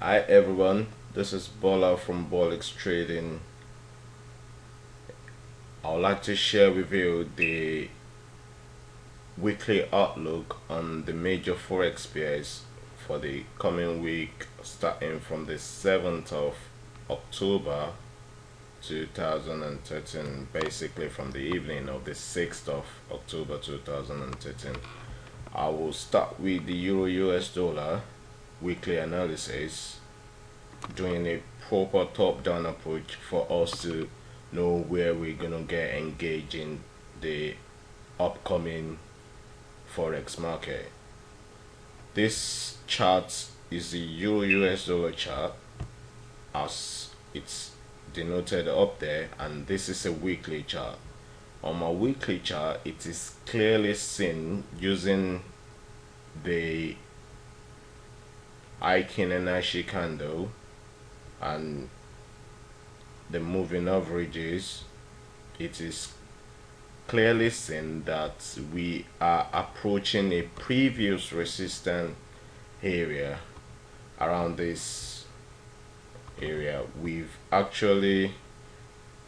Hi everyone, this is Bola from Forex Trading. I would like to share with you the weekly outlook on the major forex pairs for the coming week starting from the 7th of October 2013, basically from the evening of the 6th of October 2013. I will start with the Euro US dollar weekly analysis, doing a proper top-down approach for us to know where we're gonna get engaged in the upcoming forex market. This chart is the Euro US dollar chart as it's denoted up there, and this is a weekly chart. On my weekly chart, it is clearly seen using the Aikin and Ashi candle and the moving averages. It is clearly seen that we are approaching a previous resistance area. Around this area, we've actually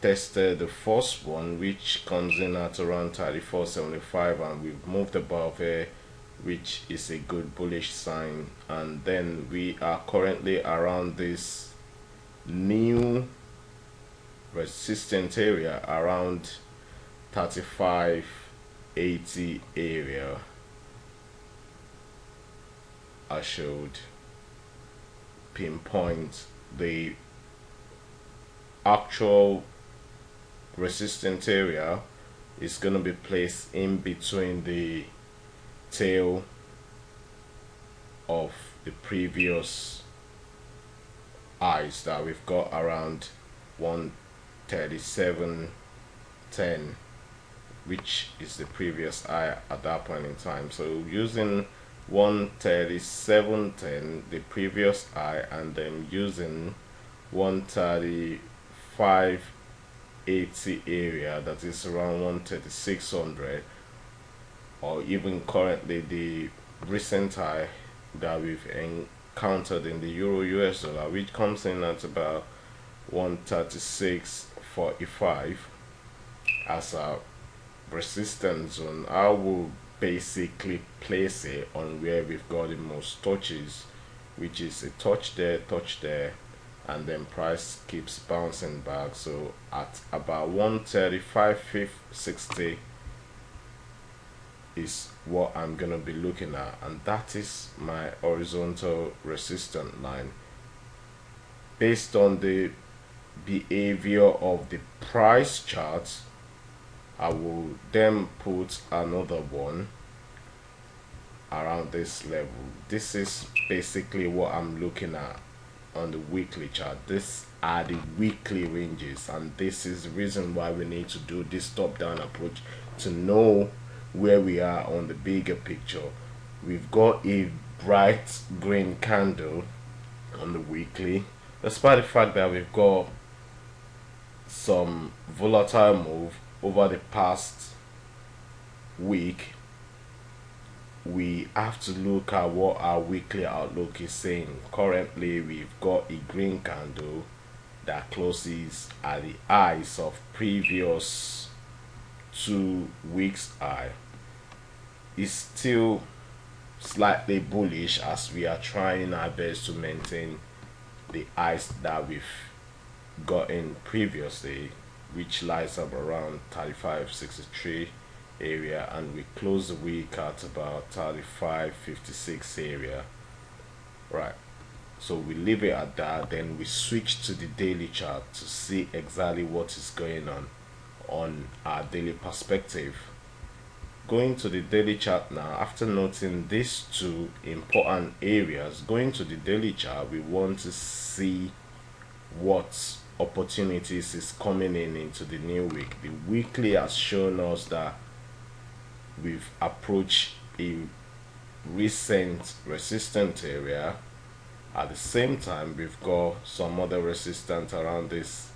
tested the first one, which comes in at around 34.75, and we've moved above it, which is a good bullish sign. And then we are currently around this new resistance area around 35.80 area. I should pinpoint the actual resistance area is going to be placed in between the tail of the previous highs that we've got around 137.10, which is the previous high at that point in time. So using 137.10, the previous high, and then using 135.80 area, that is around 13600, or even currently the recent high that we've encountered in the Euro US dollar, which comes in at about 136.45 as a resistance zone. I will basically place it on where we've got the most touches, which is a touch there, and then price keeps bouncing back. So at about 135.60 is what I'm gonna be looking at, and that is my horizontal resistance line. Based on the behavior of the price chart, I will then put another one around this level. This is basically what I'm looking at on the weekly chart. These are the weekly ranges, and this is the reason why we need to do this top-down approach to know where we are on the bigger picture. We've got a bright green candle on the weekly, despite the fact that we've got some volatile move over the past week. We have to look at what our weekly outlook is saying. Currently, we've got a green candle that closes at the highs of previous 2 weeks high. It's still slightly bullish as we are trying our best to maintain the highs that we've gotten previously, which lies up around 35.63 area, and we close the week at about 35.56 area. Right, so we leave it at that, then we switch to the daily chart to see exactly what is going on our daily perspective. Going to the daily chart now, after noting these two important areas, going to the daily chart, we want to see what opportunities is coming in into the new week. The weekly has shown us that we've approached a recent resistance area. At the same time, we've got some other resistance around this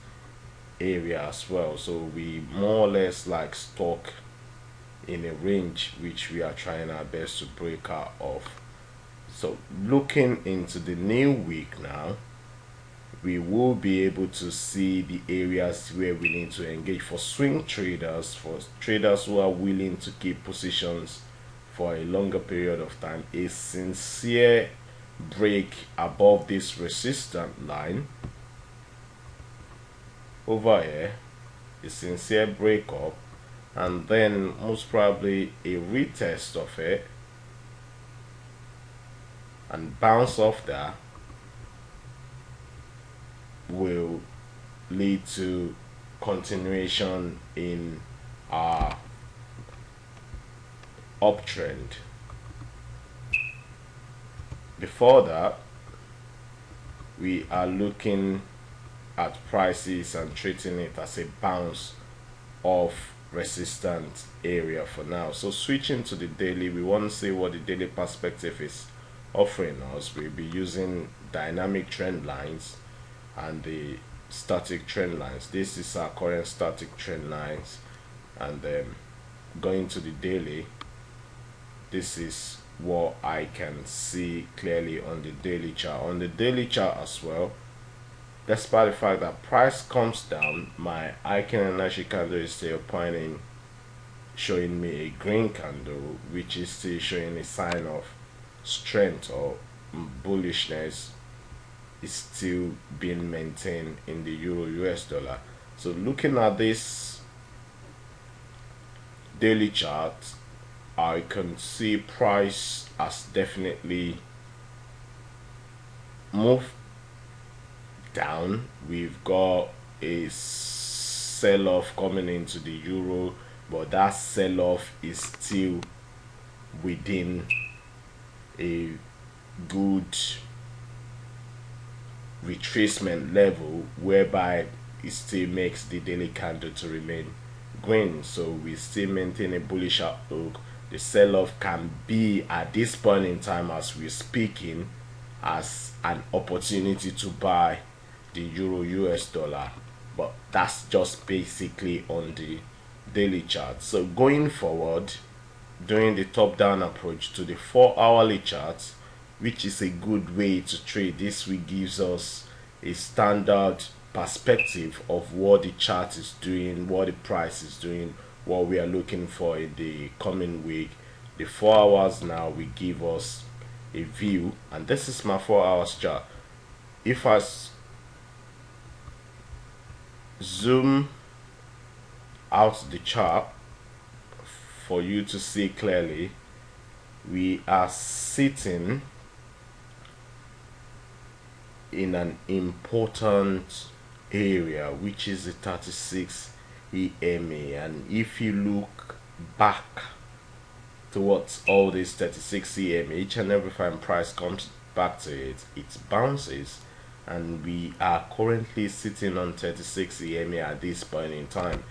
area as well, so we more or less like stuck in a range which we are trying our best to break out of. So looking into the new week now, we will be able to see the areas where we need to engage for swing traders, for traders who are willing to keep positions for a longer period of time. A sincere break above this resistance line over here, a sincere break up, and then most probably a retest of it and bounce off that will lead to continuation in our uptrend. Before that, we are looking at prices and treating it as a bounce off resistance area for now. So switching to the daily, we want to see what the daily perspective is offering us. We'll be using dynamic trend lines and the static trend lines. This is our current static trend lines, and then going to the daily, this is what I can see clearly on the daily chart. On the daily chart as well, despite the fact that price comes down, my icon energy candle is still pointing, showing me a green candle, which is still showing a sign of strength or bullishness is still being maintained in the euro US dollar. So looking at this daily chart, I can see price has definitely moved down. We've got a sell-off coming into the euro, but that sell-off is still within a good retracement level, whereby it still makes the daily candle to remain green. So we still maintain a bullish outlook. The sell-off can be at this point in time as we're speaking as an opportunity to buy the euro US dollar, but that's just basically on the daily chart. So going forward, doing the top-down approach to the 4-hourly chart, which is a good way to trade. This week gives us a standard perspective of what the chart is doing, what the price is doing, what we are looking for in the coming week. The 4 hours now will give us a view, and this is my 4 hours chart. If I zoom out the chart for you to see clearly, we are sitting in an important area, which is the 36 EMA. And if you look back towards all these 36 EMA, each and every time price comes back to it, it bounces, and we are currently sitting on 36 EMA at this point in time.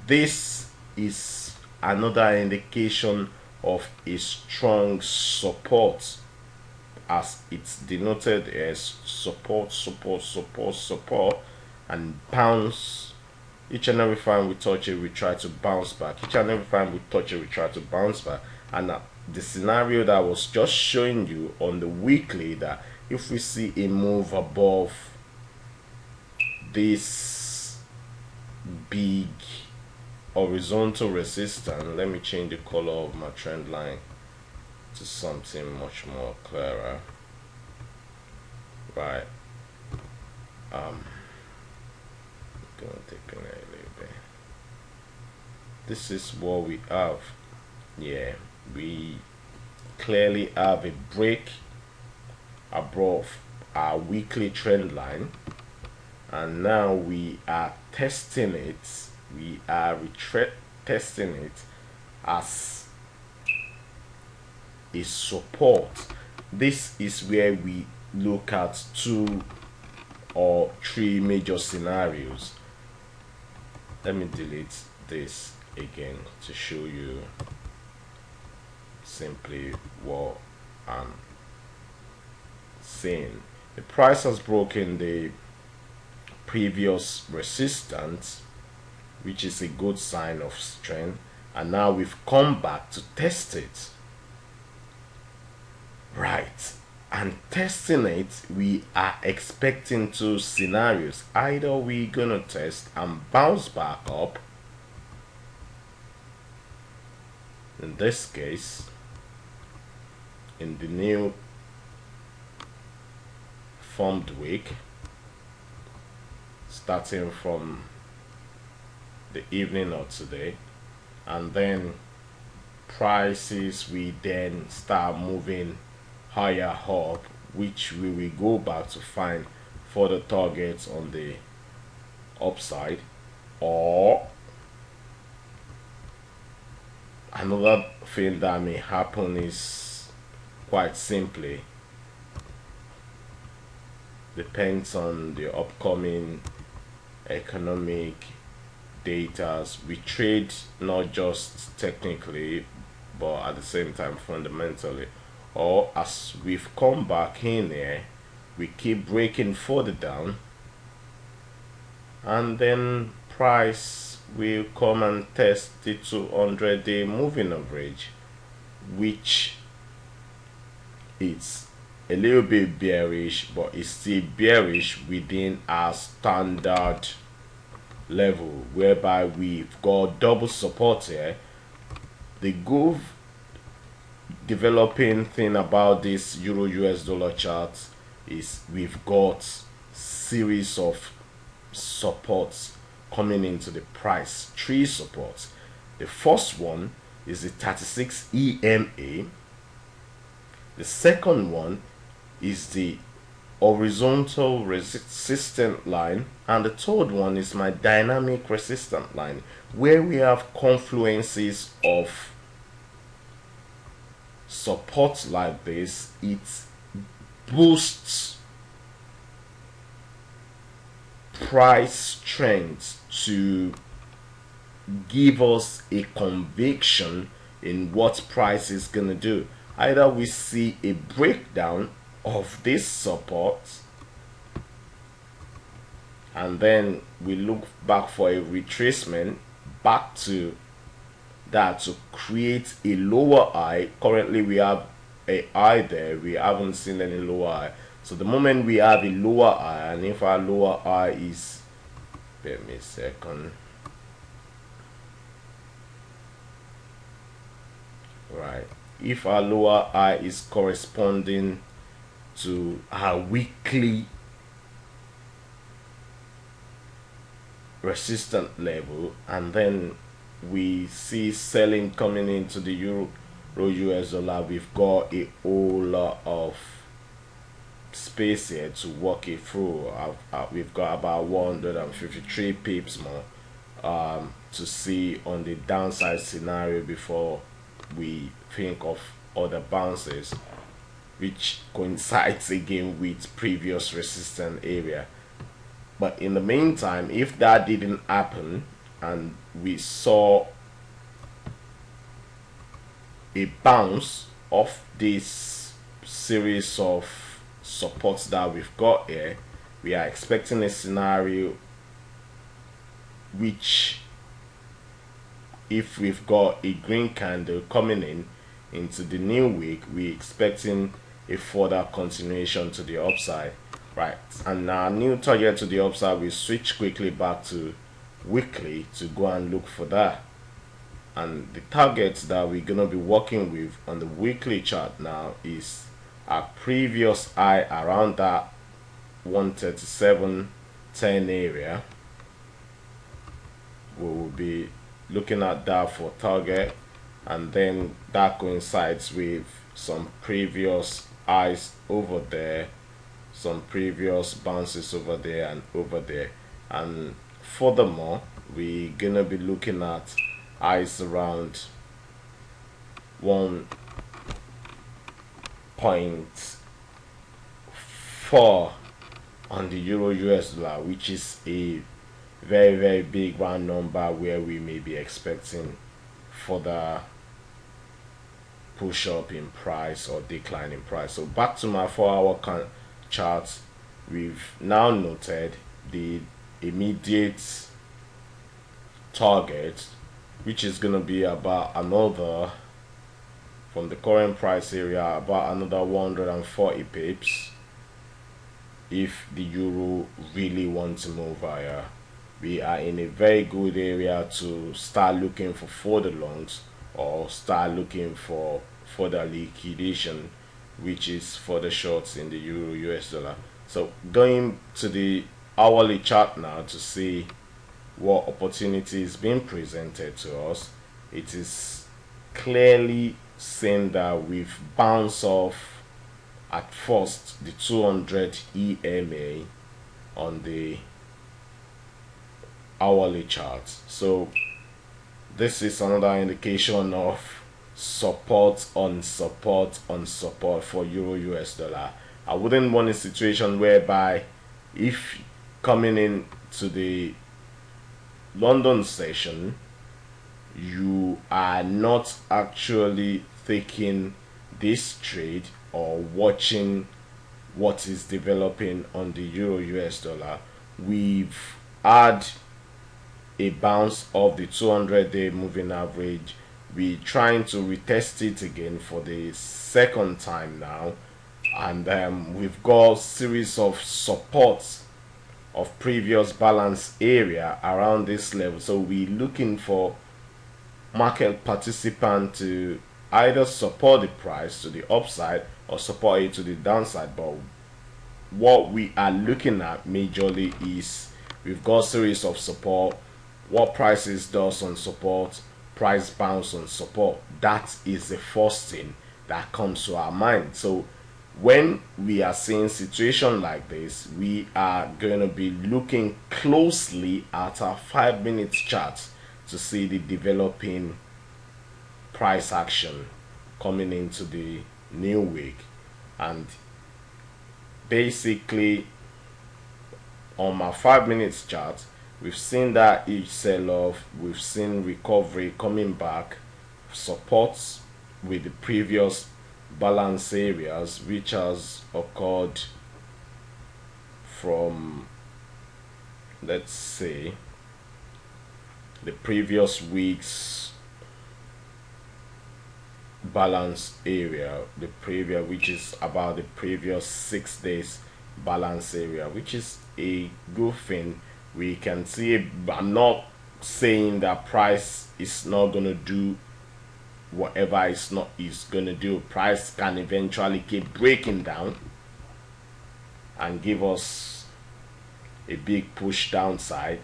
This is another indication of a strong support, as it's denoted as support, and bounce. Each and every time we touch it, we try to bounce back. Each and every time we touch it, we try to bounce back. And the scenario that I was just showing you on the weekly, that if we see a move above this big horizontal resistance, let me change the color of my trend line to something much more clearer. Right, gonna take it a little bit. This is what we have. Yeah, we clearly have a break above our weekly trend line, and now we are testing it. We are testing it as a support. This is where we look at 2 or 3 major scenarios. Let me delete this again to show you simply what I'm saying. The price has broken the previous resistance, which is a good sign of strength, and now we've come back to test it. Right, and testing it, we are expecting two scenarios. Either we're gonna test and bounce back up, in this case in the new formed week, starting from the evening of today, and then prices we then start moving higher up, which we will go back to find further targets on the upside. Or another thing that may happen is quite simply depends on the upcoming economic data. We trade not just technically but at the same time fundamentally. Or as we've come back in here, we keep breaking further down, and then price will come and test the 200-day moving average, which it's a little bit bearish, but it's still bearish within our standard level, whereby we've got double support here. The good developing thing about this Euro US dollar chart is we've got series of supports coming into the price. Three supports. The first one is the 36 EMA. The second one is the horizontal resistant line, and the third one is my dynamic resistant line, where we have confluences of support like this. It boosts price strength to give us a conviction in what price is gonna do. Either we see a breakdown of this support and then we look back for a retracement back to that to create a lower high. Currently we have a high there, we haven't seen any lower high. So the moment we have a lower high, and if our lower high is, let me a second, right, if our lower high is corresponding to our weekly resistant level, and then we see selling coming into the Euro US dollar, we've got a whole lot of space here to walk it through. We've got about 153 pips more to see on the downside scenario before we think of other bounces, which coincides again with previous resistance area. But in the meantime, if that didn't happen and we saw a bounce of this series of supports that we've got here, we are expecting a scenario which, if we've got a green candle coming in into the new week, we're expecting a further continuation to the upside, right? And our new target to the upside, we switch quickly back to weekly to go and look for that. And the targets that we're gonna be working with on the weekly chart now is our previous high around that 137.10 area. We will be looking at that for target, and then that coincides with some previous highs over there, some previous bounces over there and over there. And furthermore, we're gonna be looking at highs around 1.4 on the Euro US dollar, which is a very big round number where we may be expecting further push up in price or decline in price. So back to my 4-hour charts, we've now noted the immediate target, which is going to be about another from the current price area about another 140 pips if the euro really wants to move higher. We are in a very good area to start looking for further longs or start looking for further liquidation, which is for the shorts in the euro US dollar. So going to the hourly chart now to see what opportunity is being presented to us, it is clearly saying that we've bounced off at first the 200 EMA on the hourly chart. So this is another indication of support on support on support for euro US dollar. I wouldn't want a situation whereby if coming in to the London session you are not actually taking this trade or watching what is developing on the euro US dollar. We've had a bounce of the 200-day moving average. We're trying to retest it again for the second time now, and we've got series of supports of previous balance area around this level. So we're looking for market participant to either support the price to the upside or support it to the downside. But what we are looking at majorly is we've got series of support. What prices does on support, price bounce on support, that is the first thing that comes to our mind. So when we are seeing situation like this, we are going to be looking closely at our 5-minute chart to see the developing price action coming into the new week. And basically on my 5-minute chart, we've seen that each sell-off, we've seen recovery coming back, supports with the previous balance areas which has occurred from, let's say, the previous week's balance area, the previous, which is about the previous 6 days balance area, which is a good thing. We can see, I'm not saying that price is not going to do whatever it's not is going to do. Price can eventually keep breaking down and give us a big push downside,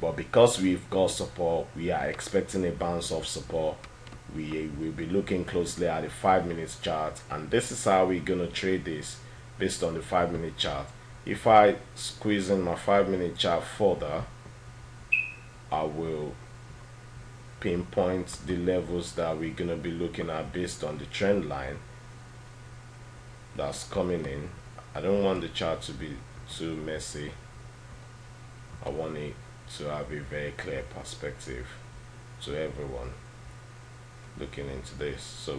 but because we've got support, we are expecting a bounce of support. We will be looking closely at the 5-minute chart, and this is how we're going to trade this based on the 5-minute chart. If I squeeze in my 5-minute chart further, I will pinpoint the levels that we're going to be looking at based on the trend line that's coming in. I don't want the chart to be too messy. I want it to have a very clear perspective to everyone looking into this. So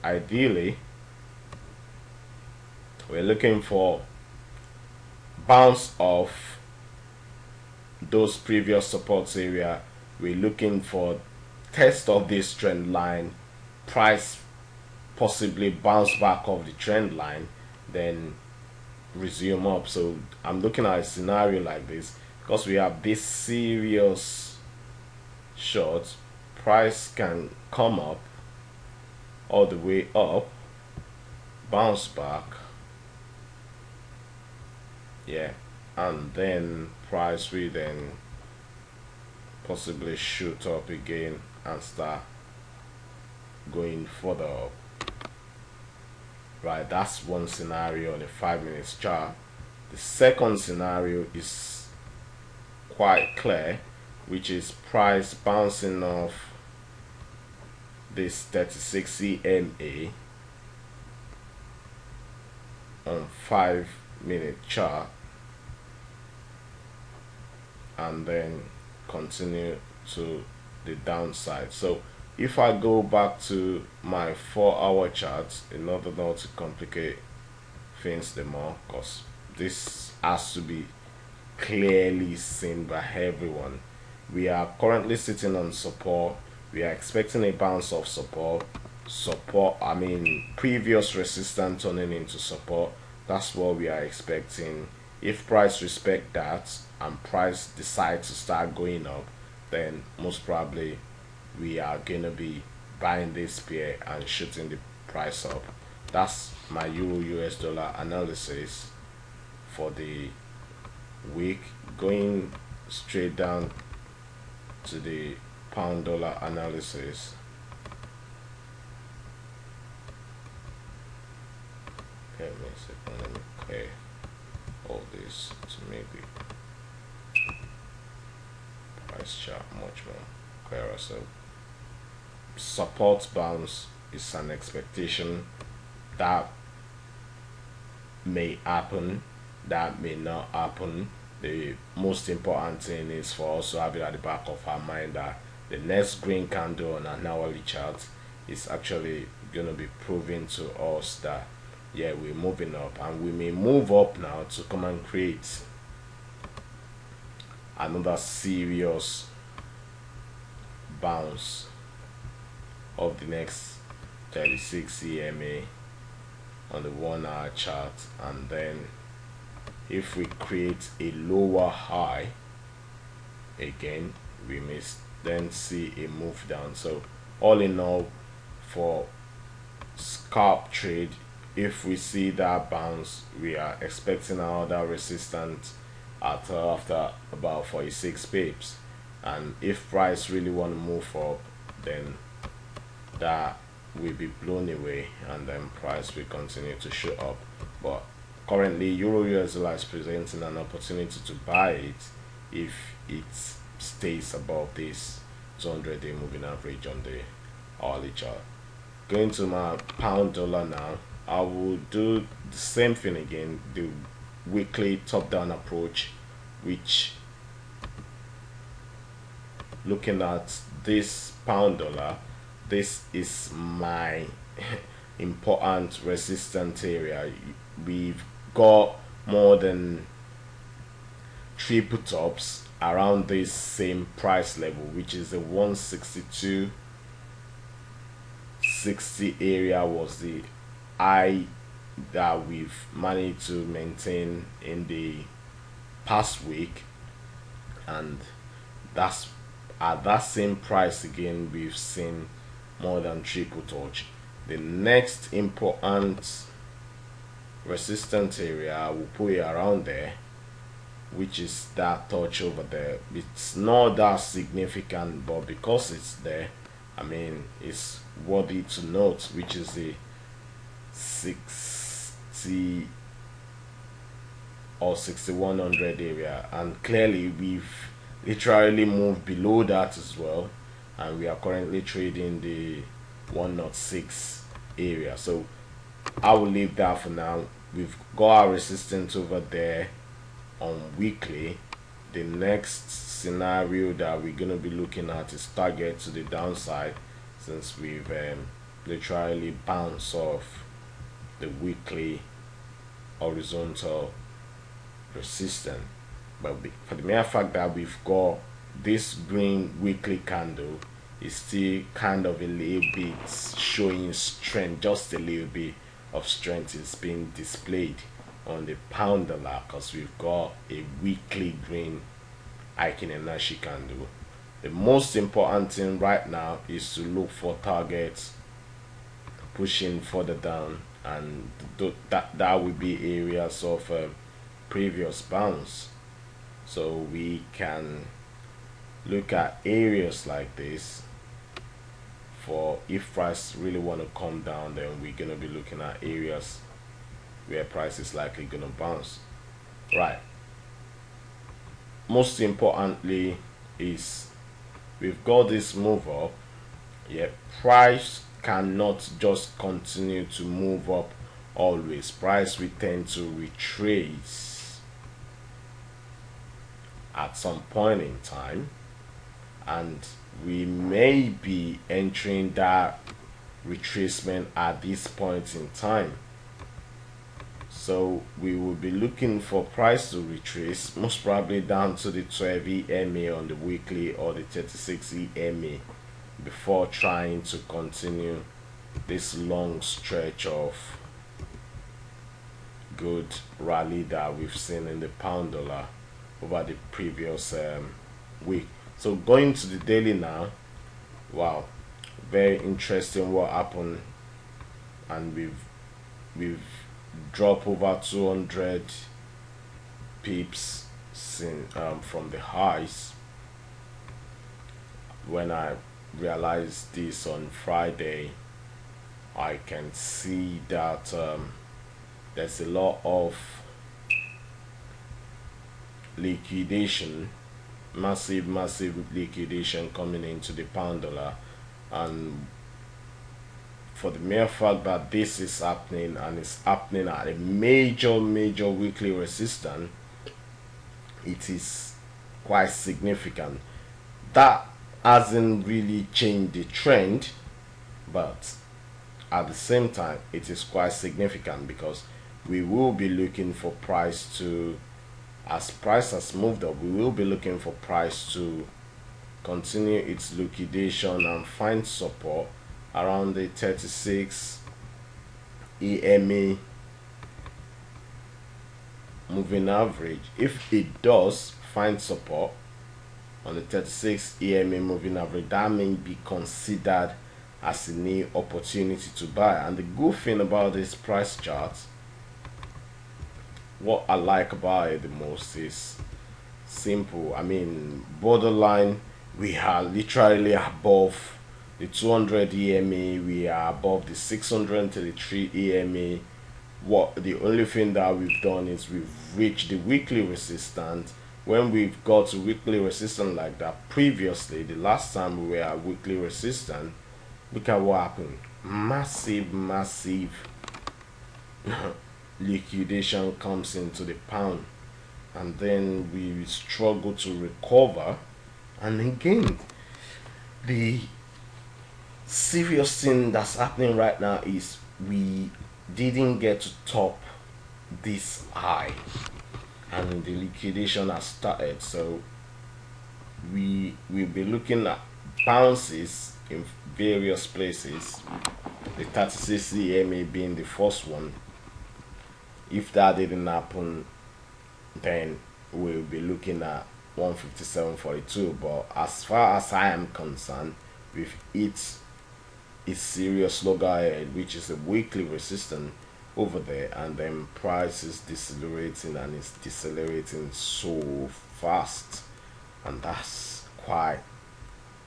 ideally we're looking for bounce off those previous supports area. We're looking for test of this trend line, price possibly bounce back off the trend line, then resume up. So I'm looking at a scenario like this because we have this serious short. Price can come up all the way up, bounce back, yeah, and then price will then possibly shoot up again and start going further up. Right, that's one scenario on the 5-minute chart. The second scenario is quite clear, which is price bouncing off this 36 EMA on 5-minute chart and then continue to the downside. So if I go back to my 4-hour chart, in order not to complicate things the more, because this has to be clearly seen by everyone, we are currently sitting on support. We are expecting a bounce of support. support, previous resistance turning into support. That's what we are expecting. If price respect that and price decide to start going up, then most probably we are gonna be buying this pair and shooting the price up. That's my euro US dollar analysis for the week. Going straight down to the pound dollar analysis. Okay, let me clear all this to make the price chart much more clearer. So support bounce is an expectation that may happen, that may not happen. The most important thing is for us to have it at the back of our mind that the next green candle on an hourly chart is actually gonna be proving to us that yeah, we're moving up, and we may move up now to come and create another serious bounce of the next 36 EMA on the 1 hour chart, and then if we create a lower high again, we may then see a move down. So all in all, for scalp trade, if we see that bounce, we are expecting another resistance at after about 46 pips, and if price really want to move up, then that will be blown away, and then price will continue to shoot up. But currently euro US dollar is presenting an opportunity to buy it if it stays above this 200-day moving average on the hourly chart. Going to my pound dollar now, I will do the same thing again, the weekly top down approach, which looking at this pound dollar, this is my important resistance area. We've got more than triple tops around this same price level, which is the 162.60 area was the high that we've managed to maintain in the past week, and that's at that same price again we've seen more than triple touch. The next important resistance area I will put it around there, which is that touch over there. It's not that significant, but because it's there, it's worthy to note, which is the 60 or 6100 area, and clearly we've literally moved below that as well, and we are currently trading the 106 area. So I will leave that for now. We've got our resistance over there on weekly. The next scenario that we're going to be looking at is target to the downside, since we've literally bounced off the weekly horizontal resistance. But for the mere fact that we've got this green weekly candle, is still kind of a little bit showing strength, just a little bit of strength is being displayed on the pound dollar, because we've got a weekly green Aikin Energy candle. The most important thing right now is to look for targets pushing further down, and that will be areas of previous bounce. So we can look at areas like this for if price really want to come down, then we're going to be looking at areas where price is likely going to bounce. Right, most importantly is we've got this move up. Yeah, price cannot just continue to move up always. Price will tend to retrace at some point in time, and we may be entering that retracement at this point in time. So we will be looking for price to retrace, most probably down to the 12 EMA on the weekly or the 36 EMA, before trying to continue this long stretch of good rally that we've seen in the pound dollar over the previous week. So going to the daily now, wow, very interesting what happened, and we've dropped over 200 pips since, from the highs. When I realized this on Friday, I can see that there's a lot of liquidation, massive liquidation coming into the pound dollar. And for the mere fact that this is happening, and it's happening at a major weekly resistance, it is quite significant. That hasn't really changed the trend, but at the same time it is quite significant, because we will be looking for price to, as price has moved up, we will be looking for price to continue its liquidation and find support around the 36 EMA moving average. If it does find support on the 36 EMA moving average, that may be considered as a new opportunity to buy. And the good thing about this price chart, what I like about it the most, is simple. I mean, borderline, we are literally above the 200 EMA, we are above the 633 EMA. What the only thing that we've done is we've reached the weekly resistance. When we've got to weekly resistance like that previously, the last time we were at weekly resistance, look at what happened. Massive liquidation comes into the pound, and then we struggle to recover. And again, the serious thing that's happening right now is we didn't get to top this high, and the liquidation has started. So we will be looking at bounces in various places, the 36 EMA being the first one. If that didn't happen, then we'll be looking at 157.42. But as far as I am concerned, with its serious loggerhead, which is a weekly resistance over there, and then price is decelerating, and it's decelerating so fast, and that's quite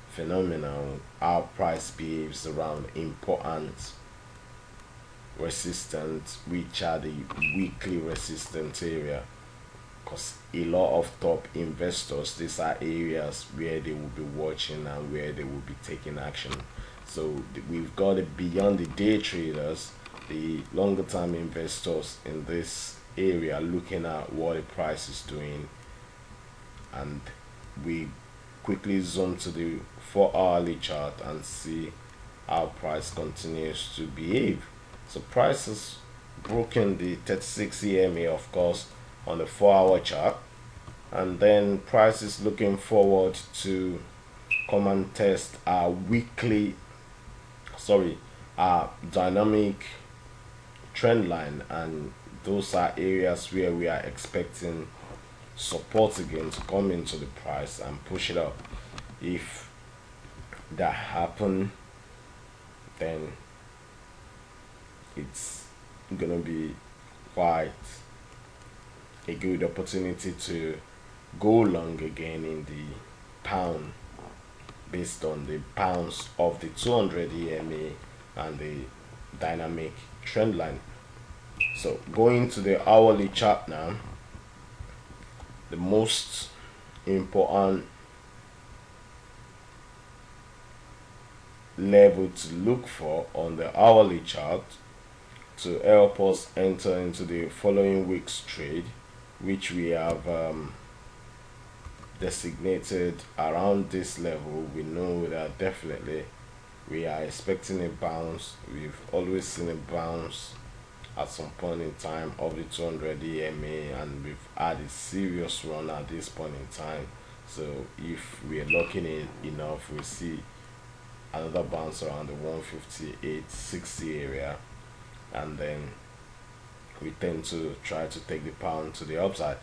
phenomenal how price behaves around important resistance, which are the weekly resistance area. Because a lot of top investors, these are areas where they will be watching and where they will be taking action. So we've got it beyond the day traders, the longer term investors in this area, looking at what the price is doing. And we quickly zoom to the 4-hourly chart and see how price continues to behave. So price has broken the 36 EMA, of course, on the 4-hour chart, and then price is looking forward to come and test our dynamic trend line, and those are areas where we are expecting support again to come into the price and push it up. If that happen, then it's gonna be quite a good opportunity to go long again in the pound, based on the bounce of the 200 EMA and the dynamic trend line. So going to the hourly chart now, the most important level to look for on the hourly chart to help us enter into the following week's trade, which we have designated around this level. We know that definitely we are expecting a bounce. We've always seen a bounce at some point in time of the 200 EMA, and we've had a serious run at this point in time. So if we are looking enough, we see another bounce around the 158.60 area, and then we tend to try to take the pound to the upside.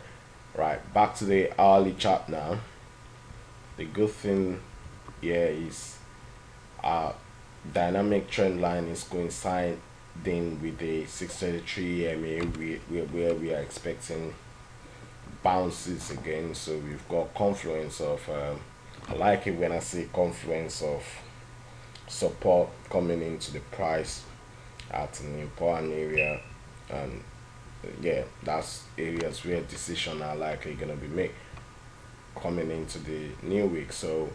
Right, back to the hourly chart now. The good thing here is our dynamic trend line is coinciding with the 633 EMA, where we are expecting bounces again. So we've got confluence of I like it when I say confluence of support coming into the price at an important area, and yeah, that's areas where decisions are likely gonna be made coming into the new week. So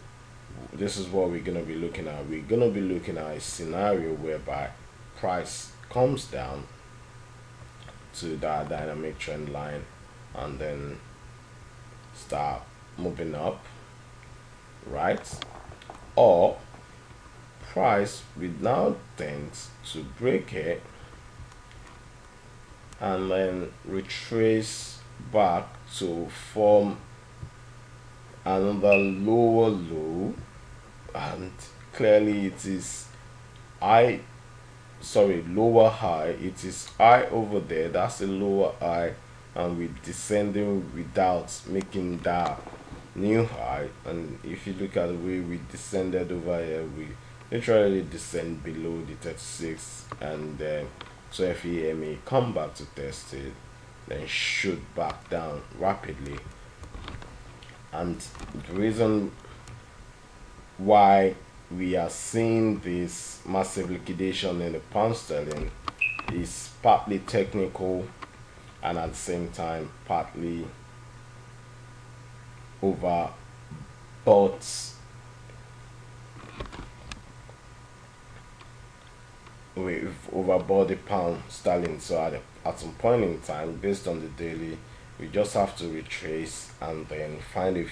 this is what we're gonna be looking at. We're gonna be looking at a scenario whereby price comes down to that dynamic trend line and then start moving up, right? Or price will now tend to break it and then retrace back to form another lower low, and clearly it is lower high. It is high over there, that's a lower high, and we're descending without making that new high. And if you look at the way we descended over here, we literally descend below the 36, and then 12 EMA come back to test it, then shoot back down rapidly. And the reason why we are seeing this massive liquidation in the pound sterling is partly technical and at the same time partly overbought the pound sterling. So at some point in time, based on the daily, we just have to retrace and then find a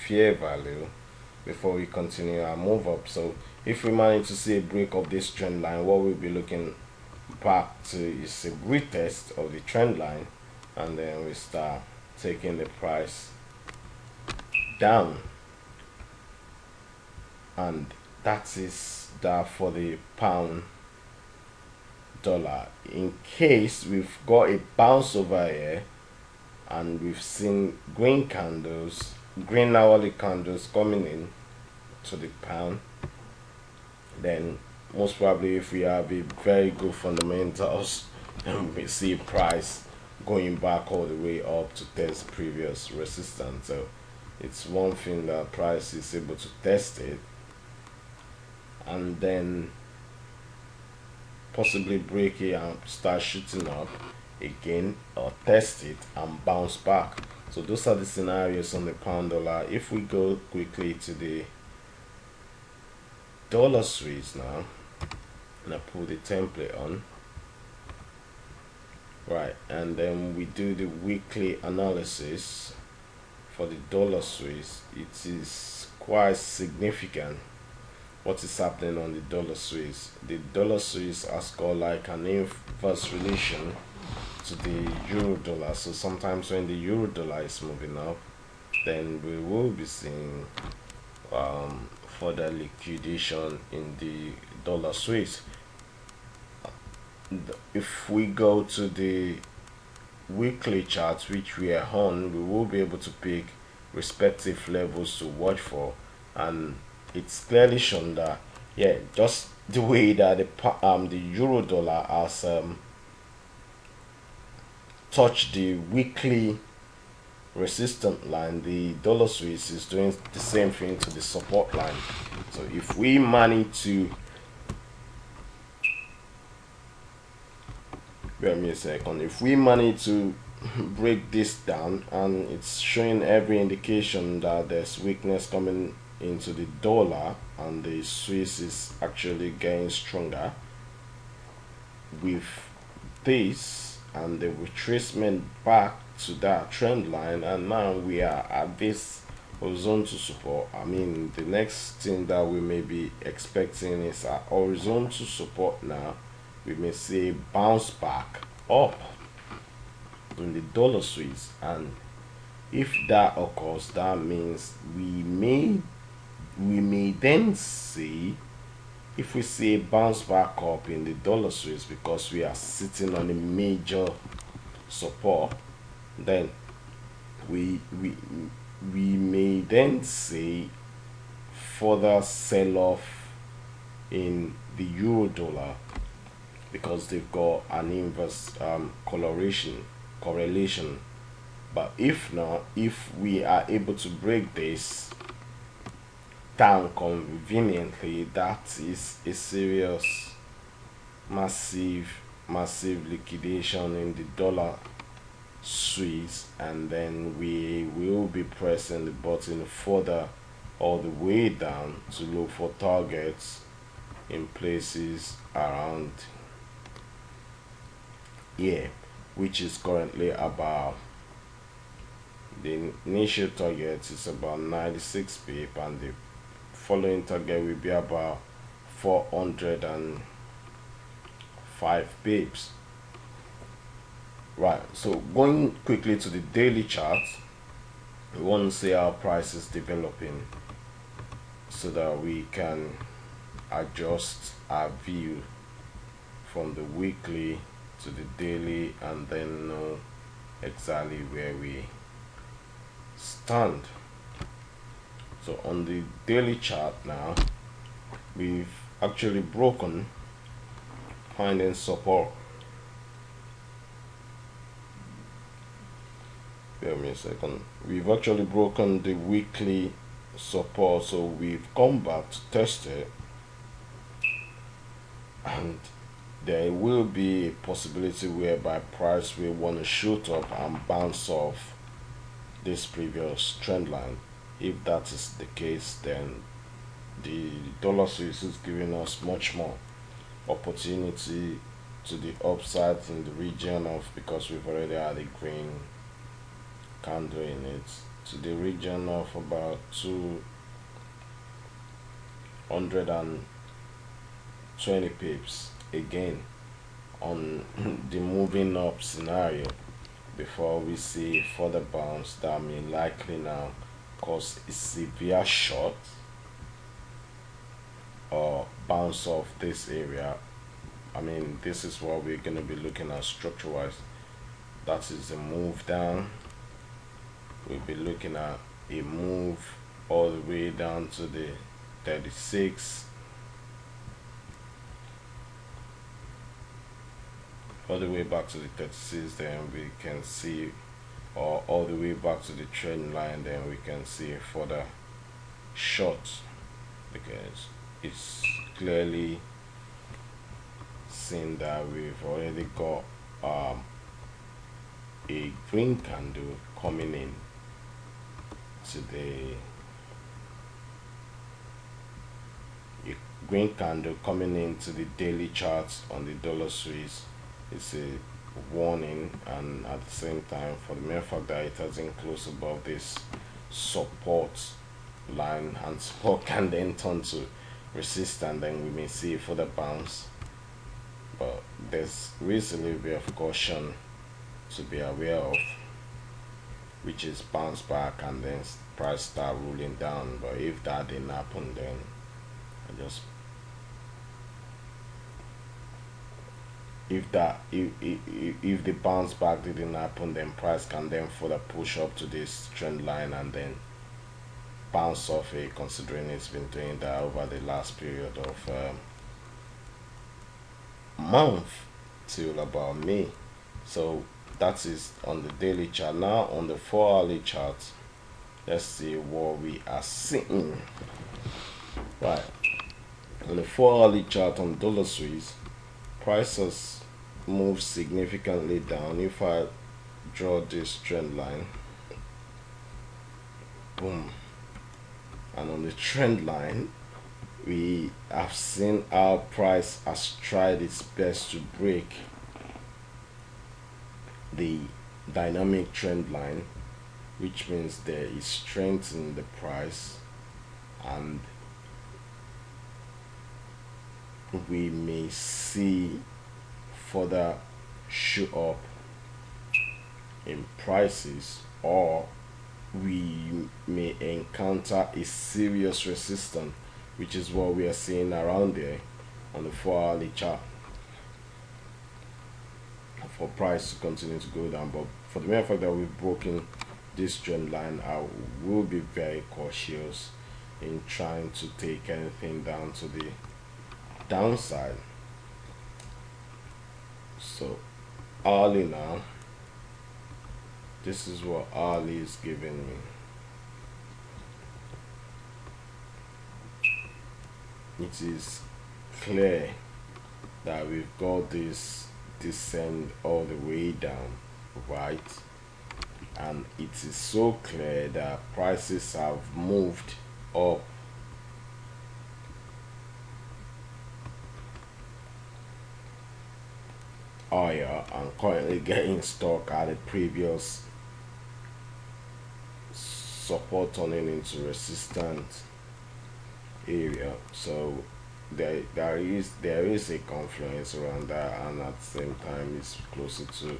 fair value before we continue our move up. So if we manage to see a break of this trend line, what we'll be looking back to is a retest of the trend line, and then we start taking the price down. And that is that for the pound dollar. In case we've got a bounce over here and we've seen green hourly candles coming in to the pound, then most probably if we have a very good fundamentals and we see price going back all the way up to test previous resistance. So it's one thing that price is able to test it and then possibly break it and start shooting up again, or test it and bounce back. So those are the scenarios on the pound dollar. If we go quickly to the dollar Swiss now, and I put the template on, right, and then we do the weekly analysis for the dollar Swiss. It is quite significant what is happening on the dollar Swiss. The dollar Swiss has got like an inverse relation to the euro dollar. So sometimes when the euro dollar is moving up, then we will be seeing further liquidation in the dollar Swiss. If we go to the weekly charts, which we are on, we will be able to pick respective levels to watch for, and it's clearly shown that, yeah, just the way that the euro dollar has touched the weekly resistance line, the dollar Swiss is doing the same thing to the support line. So if we manage to, wait me a second, if we manage to break this down, and it's showing every indication that there's weakness coming into the dollar and the Swiss is actually getting stronger with this and the retracement back to that trend line, and now we are at this horizontal support. I mean, the next thing that we may be expecting is a horizontal support. Now we may see a bounce back up in the dollar Swiss, and if that occurs, that means we may then see if we see a bounce back up in the dollar Swiss, because we are sitting on a major support, then we may then see further sell-off in the euro dollar, because they've got an inverse correlation. But if not, if we are able to break this down conveniently, that is a serious massive liquidation in the dollar Swiss, and then we will be pressing the button further all the way down to look for targets in places around here, which is currently about, the initial target is about 96 pip, and the following target will be about 405 pips. Right, so going quickly to the daily chart, we want to see how price is developing so that we can adjust our view from the weekly to the daily, and then know exactly where we stand. So on the daily chart now, we've actually broken, finding support. Bear me a second. We've actually broken the weekly support, so we've come back to test it, and there will be a possibility whereby price will want to shoot up and bounce off this previous trend line. If that is the case, then the dollar Swiss is giving us much more opportunity to the upside in the region of, because we've already had a green candle in it, to the region of about 220 pips again on the moving up scenario, before we see further bounce that may likely now cause a severe short or bounce off this area. I mean, this is what we're going to be looking at structure wise. That is a move down. We'll be looking at a move all the way down to the 36, all the way back to the 36, then we can see, or all the way back to the trend line, then we can see further shorts, because it's clearly seen that we've already got a green candle coming in to the daily charts on the dollar Swiss. It's a warning, and at the same time, for the mere fact that it hasn't closed above this support line, and support can then turn to resistance, and then we may see a further bounce. But there's really a little bit of caution to be aware of, which is bounce back and then price start rolling down. But if that didn't happen, then if the bounce back didn't happen, then price can then further push up to this trend line and then bounce off it, considering it's been doing that over the last period of month till about May. So that is on the daily chart. Now on the 4-hourly chart, let's see what we are seeing. Right, on the 4-hourly chart on dollar Swiss, prices moved significantly down. If I draw this trend line, boom, and on the trend line, we have seen our price has tried its best to break the dynamic trend line, which means there is strength in the price, and we may see further shoot up in prices, or we may encounter a serious resistance which is what we are seeing around there on the 4-hourly chart, for price to continue to go down. But for the mere fact that we've broken this trend line, I will be very cautious in trying to take anything down to the downside. So hourly now, this is what hourly is giving me. It is clear that we've got this descend all the way down, right? And it is so clear that prices have moved up higher and currently getting stuck at the previous support turning into resistance area. So there is a confluence around that, and at the same time it's closer to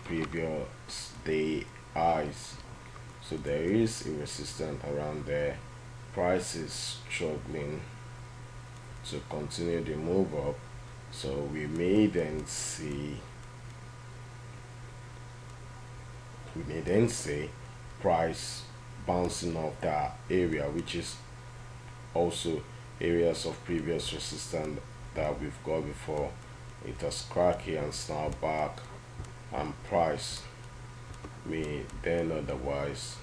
previous day highs. So there is a resistance around there. Price is struggling to continue the move up, so we may then see price bouncing off that area, which is also areas of previous resistance that we've got before. It has cracked here and snapped back, and price may then otherwise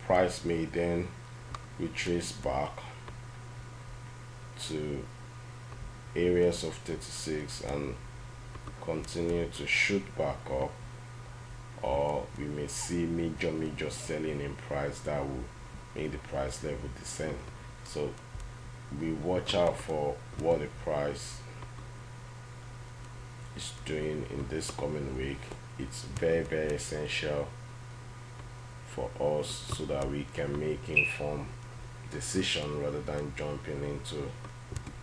price may then retrace back to areas of 36 and continue to shoot back up, or we may see major selling in price that will make the price level descend. So we watch out for what the price is doing in this coming week. It's very essential for us so that we can make informed decision rather than jumping into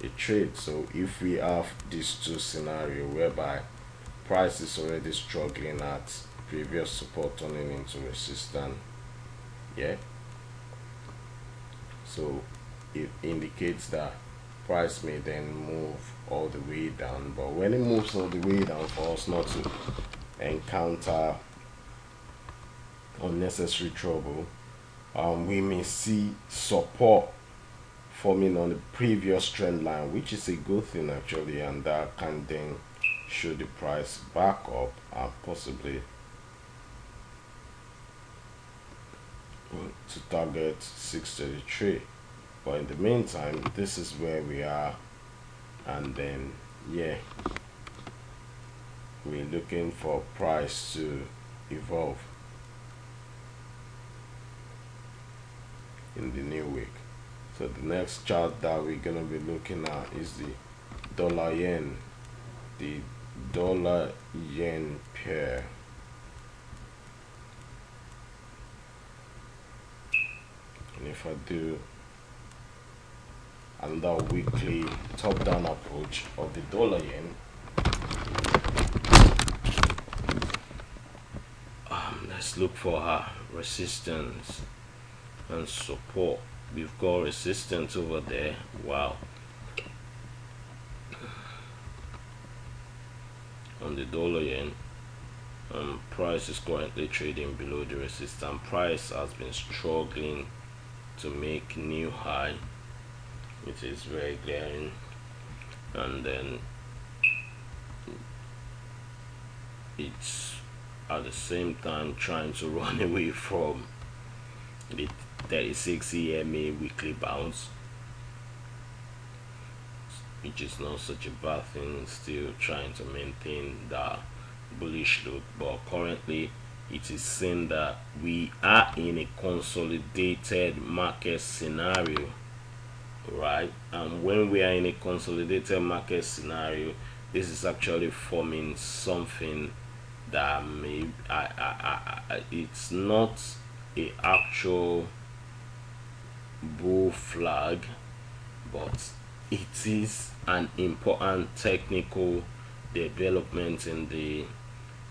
a trade. So if we have these two scenarios whereby price is already struggling at previous support turning into resistance, so it indicates that price may then move all the way down. But when it moves all the way down, for us not to encounter unnecessary trouble, we may see support forming on the previous trend line, which is a good thing actually, and that can then show the price back up and possibly to target 633. But in the meantime, this is where we are, and then we're looking for price to evolve in the new week. So the next chart that we're gonna be looking at is the dollar yen, the dollar yen pair. And if I do another weekly top-down approach of the dollar yen, let's look for her resistance and support. We've got resistance over there. Wow. On the dollar yen, price is currently trading below the resistance. Price has been struggling to make new high, which is very glaring, and then it's at the same time trying to run away from the 36 EMA weekly bounce, which is not such a bad thing, still trying to maintain that bullish look. But currently it is saying that we are in a consolidated market scenario, right? And when we are in a consolidated market scenario, this is actually forming something that may it's not a actual bull flag, but it is an important technical development in the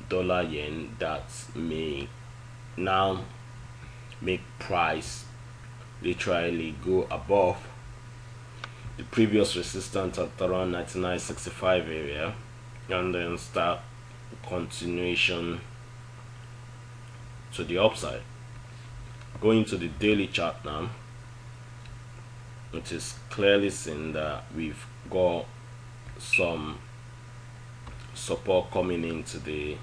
dollar yen that may now make price literally go above the previous resistance at around 99.65 area, and then start continuation to the upside. Going to the daily chart now, it is clearly seen that we've got some support coming into the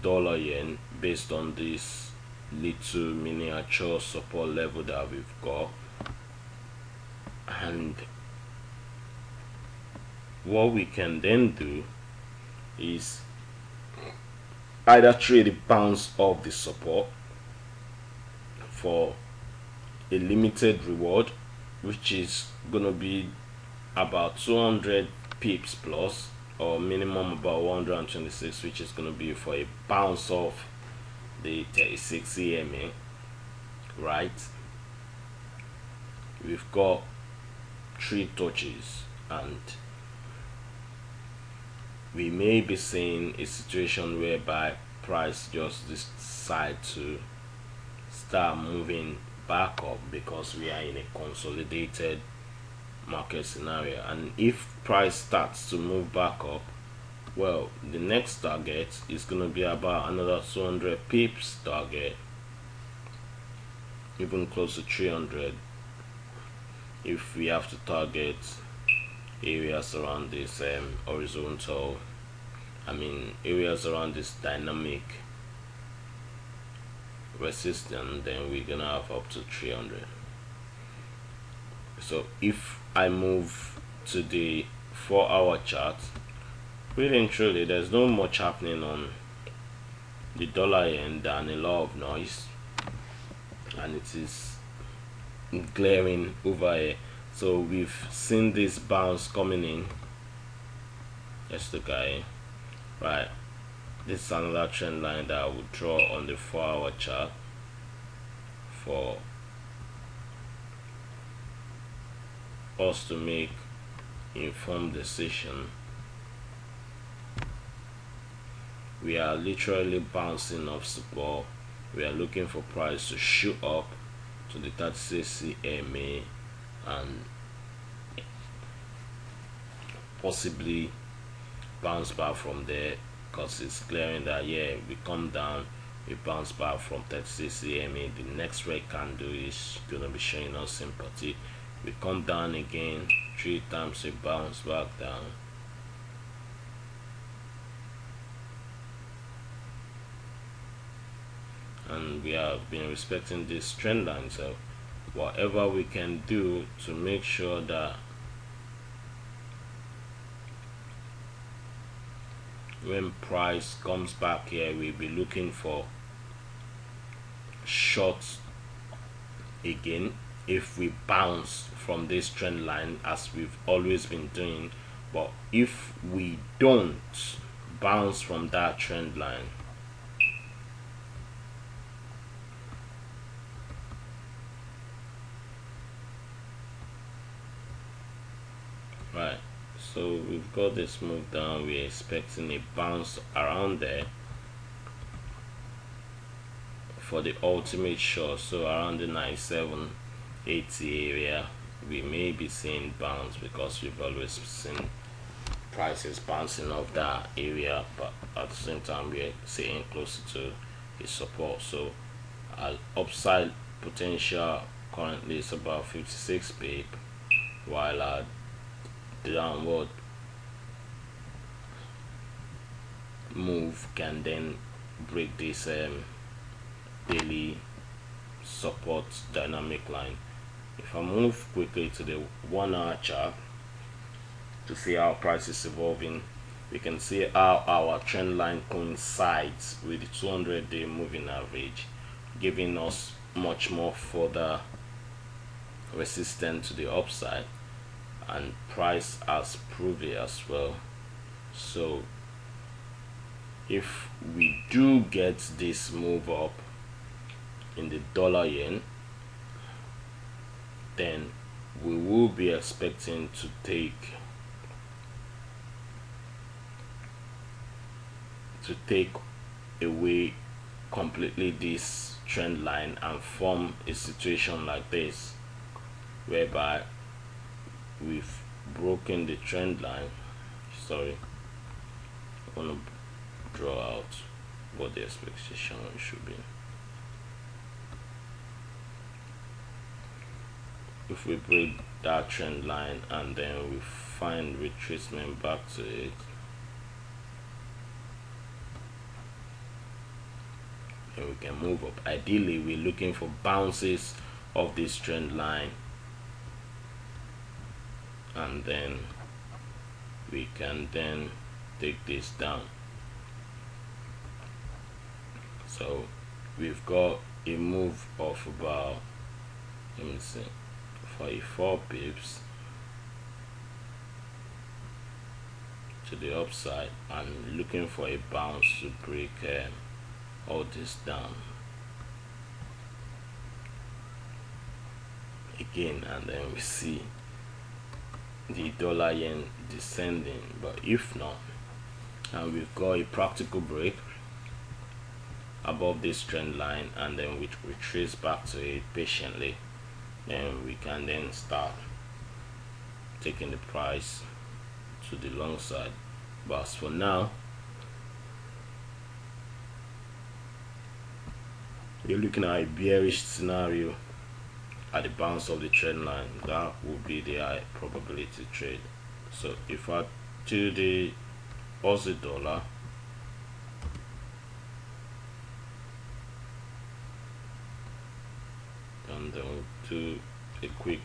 dollar yen based on this little miniature support level that we've got. And what we can then do is either trade a bounce of the support for a limited reward, which is gonna be about 200 pips plus, or minimum about 126, which is gonna be for a bounce off the 36 EMA, right? We've got 3 touches, and we may be seeing a situation whereby price just decide to start moving back up because we are in a consolidated market scenario. And if price starts to move back up, well, the next target is going to be about another 200 pips target, even close to 300, if we have to target areas around this horizontal, areas around this dynamic resistance, then we're gonna have up to 300. So if I move to the 4-hour chart, really and truly there's not much happening on the dollar yen than a lot of noise, and it is glaring over here. So we've seen this bounce coming in. That's the guy, right? This is another trend line that I would draw on the 4-hour chart for us to make informed decision. We are literally bouncing off support. We are looking for price to shoot up to the 36 EMA and possibly bounce back from there, because it's clearing that, yeah, we come down, we bounce back from 36 EMA. The next red candle is gonna be showing us sympathy. We come down again 3 times, we bounce back down, and we have been respecting this trend line. So whatever we can do to make sure that when price comes back here, we'll be looking for shorts again if we bounce from this trend line, as we've always been doing. But if we don't bounce from that trend line, right, so we've got this move down, we're expecting a bounce around there for the ultimate short. So around the 97.80 area we may be seeing bounce, because we've always seen prices bouncing off that area, but at the same time we're seeing closer to his support. So our upside potential currently is about 56 pip, while our downward move can then break this daily support dynamic line. If I move quickly to the 1-hour chart to see how price is evolving, we can see how our trend line coincides with the 200-day moving average, giving us much more further resistance to the upside, and price has proved it as well. So if we do get this move up in the dollar yen, then we will be expecting to take to take away completely this trend line and form a situation like this, whereby we've broken the trend line. Sorry, I want to draw out what the expectation should be. If we break that trend line and then we find retracement back to it, then we can move up. Ideally, we're looking for bounces of this trend line, and then we can then take this down. So we've got a move of about, let me see, 44 pips to the upside, and looking for a bounce to break all this down again, and then we see the dollar yen descending. But if not, and we've got a practical break above this trend line, and then we retrace back to it patiently, then we can then start taking the price to the long side. But as for now, you're looking at a bearish scenario at the bounce of the trend line. That would be the high probability trade. So if I do the Aussie dollar, and then we'll do a quick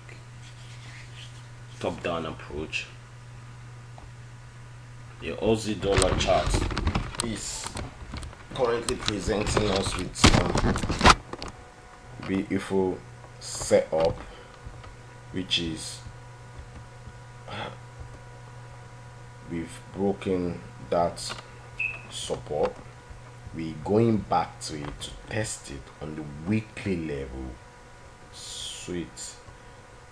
top down approach, the Aussie dollar chart is currently presenting us with some beautiful setup, which is we've broken that support. We're going back to it to test it on the weekly level. Sweet,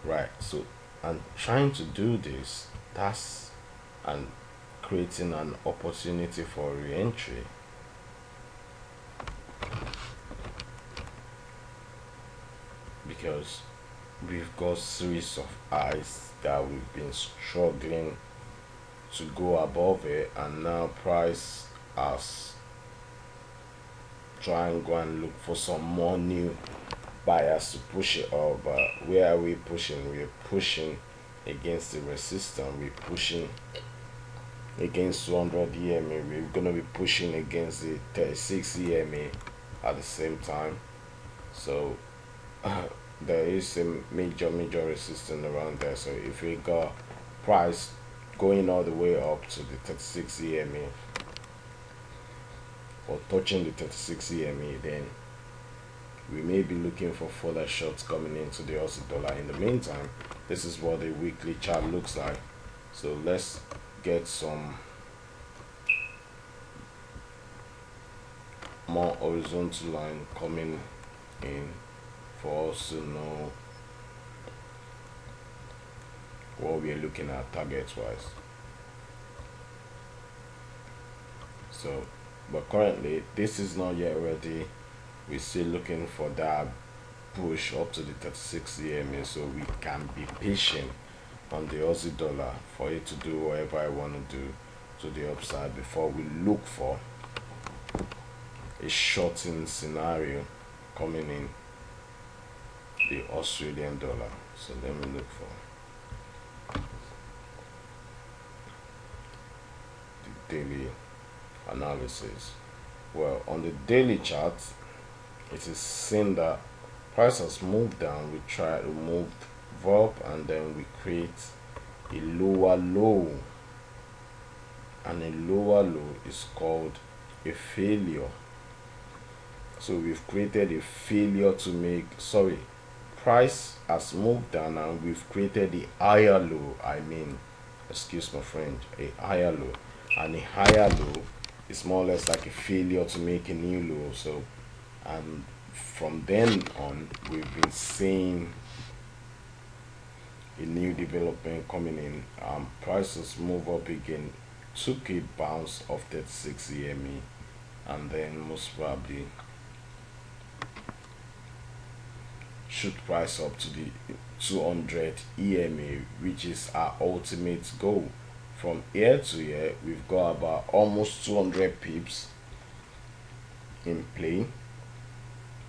right? So I'm trying to do this, that's and creating an opportunity for re-entry. Because we've got series of highs that we've been struggling to go above it, and now price has try and go and look for some more new buyers to push it up. But where are we pushing? We're pushing against the resistance. We're pushing against 200 EMA. We're gonna be pushing against the 36 EMA at the same time. So there is a major resistance around there. So if we got price going all the way up to the 36 EMA or touching the 36 EMA, then we may be looking for further shots coming into the Aussie dollar. In the meantime, this is what the weekly chart looks like. So let's get some more horizontal line coming in for us to know what we're looking at target wise. So but currently this is not yet ready. We're still looking for that push up to the 36 EMA, so we can be patient on the Aussie dollar for it to do whatever I want to do to the upside before we look for a shorting scenario coming in the Australian dollar. So let me look for the daily analysis. Well, on the daily chart, it is seen that price has moved down. We try to move up, and then we create a lower low, and a lower low is called a failure. So we've created a failure to make, sorry, price has moved down and we've created the higher low. I mean, excuse my French, a higher low, and a higher low is more or less like a failure to make a new low. So and from then on, we've been seeing a new development coming in. Prices move up again, took a bounce of 36 EME, and then most probably should price up to the 200 EMA, which is our ultimate goal. From here to here, we've got about almost 200 pips in play,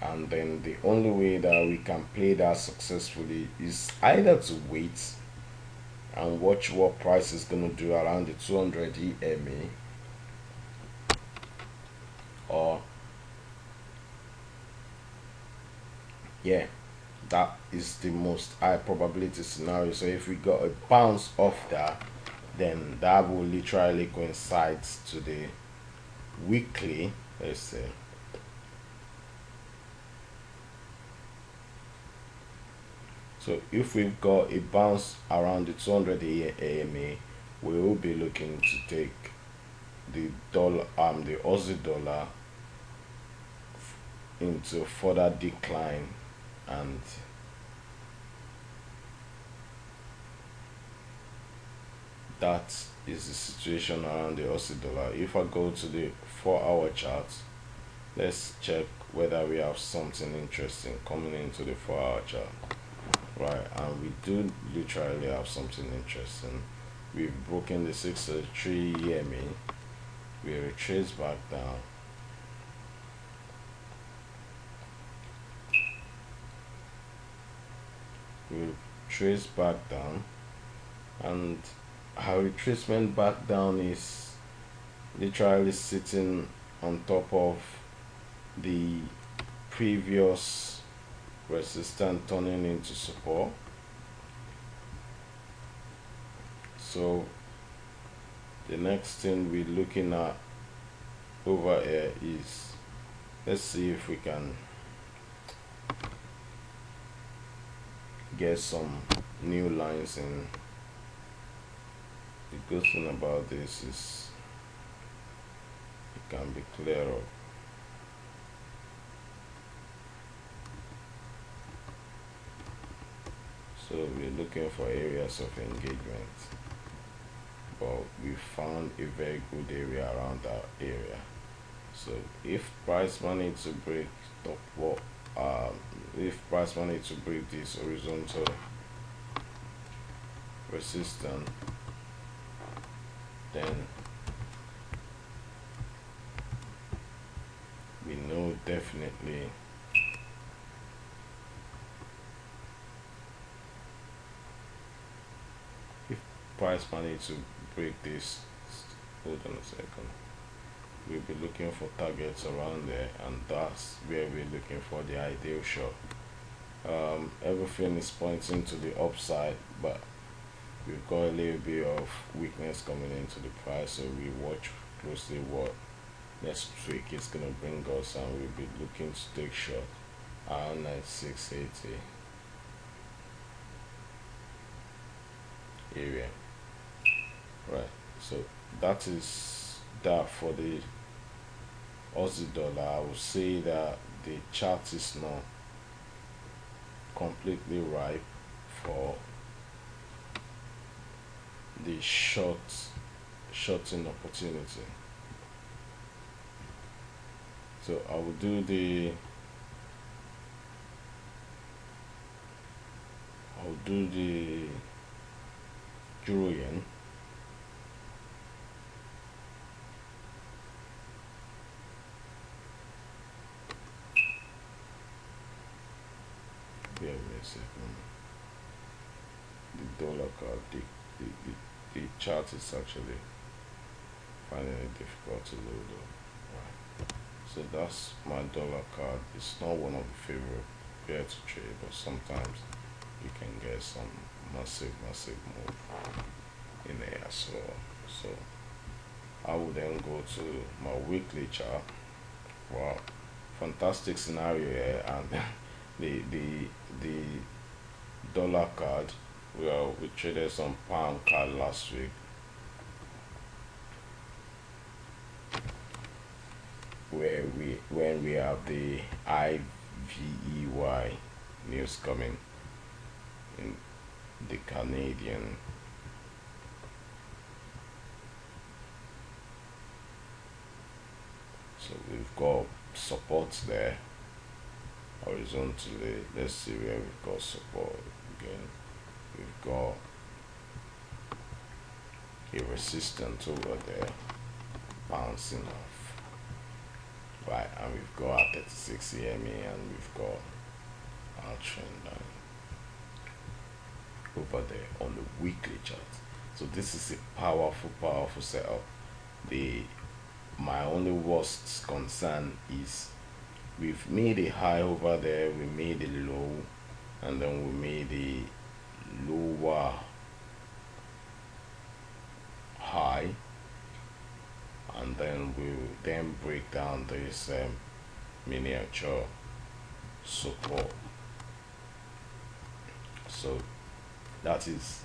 and then the only way that we can play that successfully is either to wait and watch what price is going to do around the 200 EMA, or yeah, that is the most high probability scenario. So if we got a bounce off that, then that will literally coincide to the weekly, let's say. So if we've got a bounce around the 200 AMA, we will be looking to take the dollar, the Aussie dollar into further decline, and that is the situation around the Aussie dollar. If I go to the 4-hour chart, let's check whether we have something interesting coming into the 4-hour chart. Right, and we do literally have something interesting. We've broken the 603 EMA. We retrace back down. We trace back down, and our retracement back down is literally sitting on top of the previous resistance turning into support. So the next thing we're looking at over here is, let's see if we can get some new lines in. The good thing about this is it can be clear up. So we're looking for areas of engagement, but we found a very good area around that area. So if price money to break top what if price money to break this horizontal resistance, then we know definitely if price money to break this, hold on a second, we'll be looking for targets around there, and that's where we're looking for the ideal shot. Everything is pointing to the upside, but we've got a little bit of weakness coming into the price, so we watch closely what next week is going to bring us, and we'll be looking to take shot around 9680 area. Right, so that is that for the Aussie dollar. I would say that the chart is not completely ripe for the shorting opportunity. So I will do the euro yen. Bear with me a second. The dollar card, the chart is actually finding it difficult to load up. Right. So that's my dollar card. It's not one of the favorite pair to trade, but sometimes you can get some massive move in there as well. So I will then go to my weekly chart. Wow, fantastic scenario here, and the dollar card. Well, we traded some pound card last week. When we have the IVEY news coming in the Canadian. So we've got support there horizontally. Let's see where we've got support again. We've got a resistance over there bouncing off, right? And we've got our 36 EMA, and we've got our trend line over there on the weekly chart. So this is a powerful setup. My only worst concern is we've made a high over there, we made a low, and then we made a lower high, and then we'll then break down this miniature support. So that is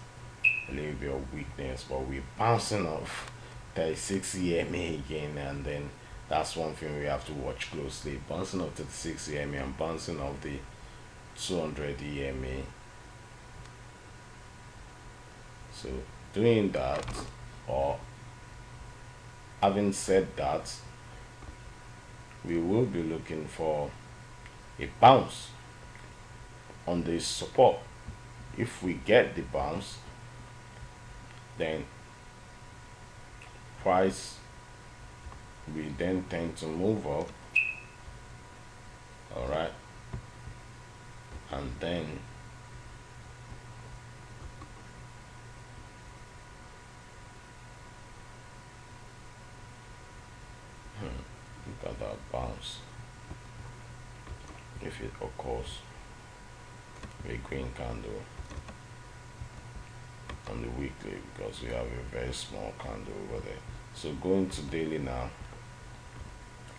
a little bit of weakness, but we're bouncing off 36 EMA again, and then that's one thing we have to watch closely. Bouncing off 36 EMA and bouncing off the 200 EMA. So doing that, or having said that, we will be looking for a bounce on this support. If we get the bounce, then price will then tend to move up, all right, and then look at that bounce. If it occurs, a green candle on the weekly, because we have a very small candle over there. So going to daily now,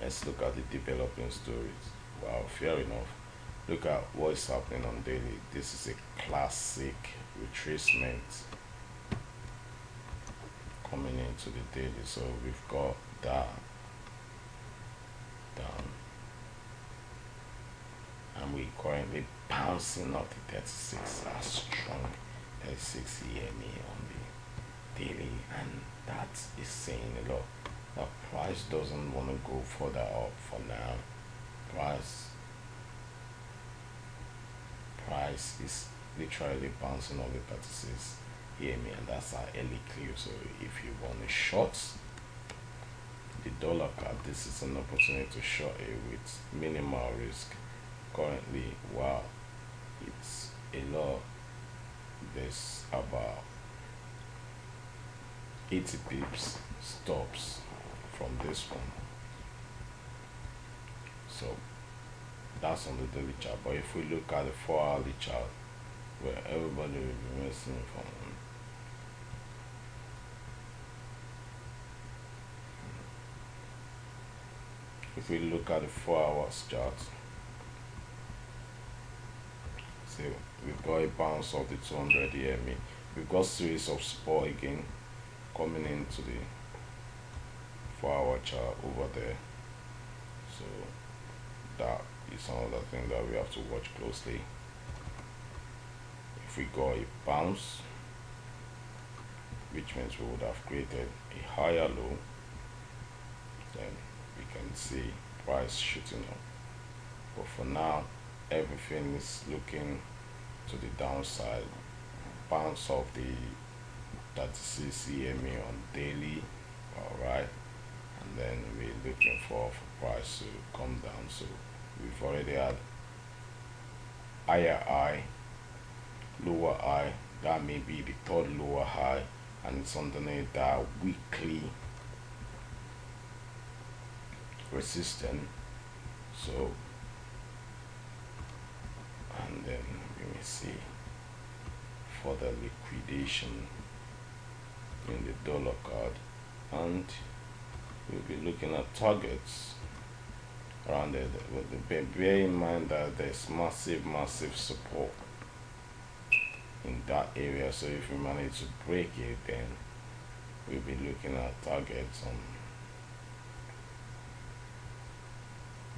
let's look at the developing stories. Wow, fair enough. Look at what's happening on daily. This is a classic retracement coming into the daily. So we've got that down, and we're currently bouncing off the 36, a strong 36 EMA on the daily, and that is saying a lot. The price doesn't want to go further up for now. Price is literally bouncing off the 36 EMA, and that's our early clear. So if you want to short the dollar card, this is an opportunity to short it with minimal risk. Currently, wow, it's a lot. There's about 80 pips stops from this one. So that's on the daily chart. But if we look at the 4-hourly chart, where everybody will be missing from, if we look at the 4 hours chart, see we've got a bounce of the 200 EMA. We've got series of support again coming into the 4-hour chart over there. So that is another thing that we have to watch closely. If we got a bounce, which means we would have created a higher low, then we can see price shooting up. But for now, everything is looking to the downside. Bounce of the 36 EMA on daily, all right, and then we're looking for price to come down. So we've already had higher high, lower high. That may be the third lower high, and it's underneath that weekly resistance. So, and then we may see further liquidation in the dollar card, and we'll be looking at targets around there. Bear in mind that there's massive support in that area. So if we manage to break it, then we'll be looking at targets on.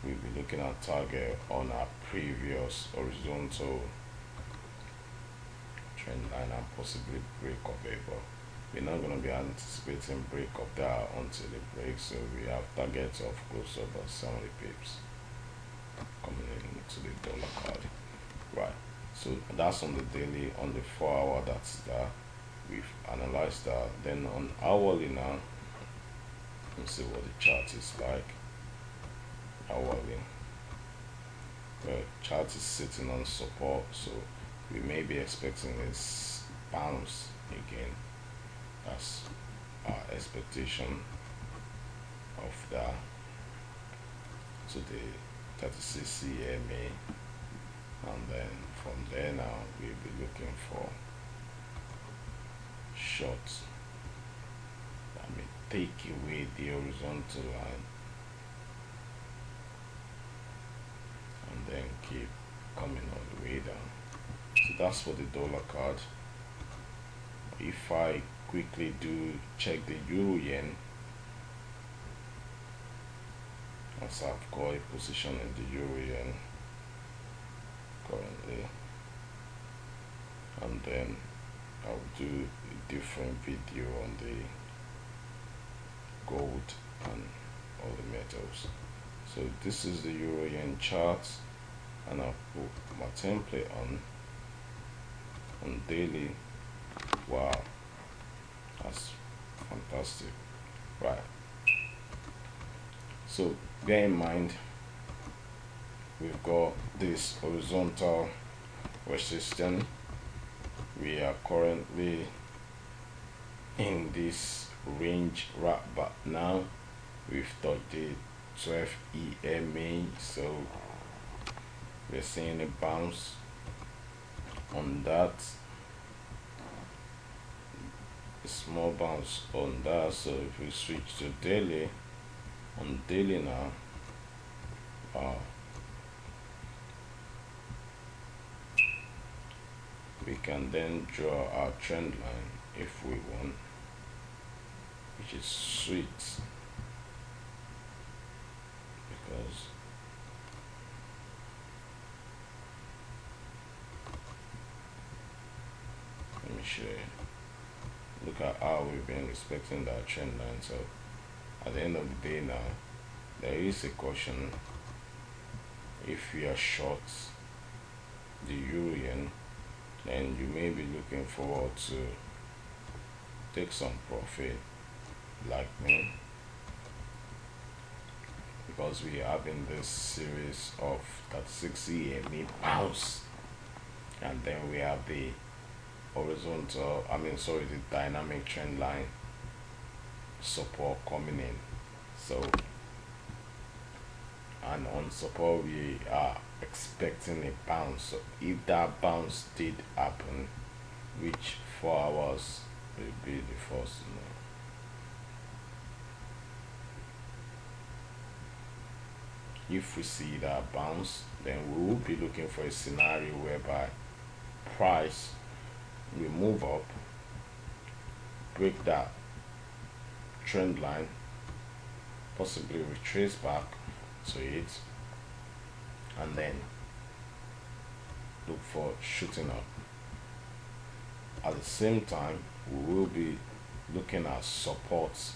We'll be looking at target on our previous horizontal trend line and possibly break of it. But we're not going to be anticipating break of that until it breaks. So we have targets of close to about 70 pips coming into the dollar card. Right, so that's on the daily. On the 4 hour, that's that. We've analyzed that. Then on hourly now, let's see what the chart is like. Hourly, the chart is sitting on support, so we may be expecting this bounce again. That's our expectation of that. So the 36 EMA, and then from there now we'll be looking for shorts that may take away the horizontal line and then keep coming all the way down. So that's for the dollar card. If I quickly do check the euro yen, as I've got a position in the euro yen currently, and then I'll do a different video on the gold and all the metals. So this is the euro yen chart, and I'll put my template on daily. Wow, that's fantastic. Right, so bear in mind we've got this horizontal resistance. We are currently in this range right back now. We've touched the 12 EMA, so we're seeing a bounce on that, a small bounce on that. So if we switch to daily, on daily now, wow, we can then draw our trend line if we want, which is sweet, because let me show you. Look at how we've been respecting that trend line. So at the end of the day now, there is a caution. If we are short the euro yen, then you may be looking forward to take some profit like me, because we are having this series of 36 EMA bounce, and then we have the horizontal, the dynamic trend line support coming in. So, and on support we are expecting a bounce. So if that bounce did happen, which 4 hours will be the first to know. If we see that bounce, then we will be looking for a scenario whereby price will move up, break that trend line, possibly retrace back to it, and then look for shooting up. At the same time, we will be looking at supports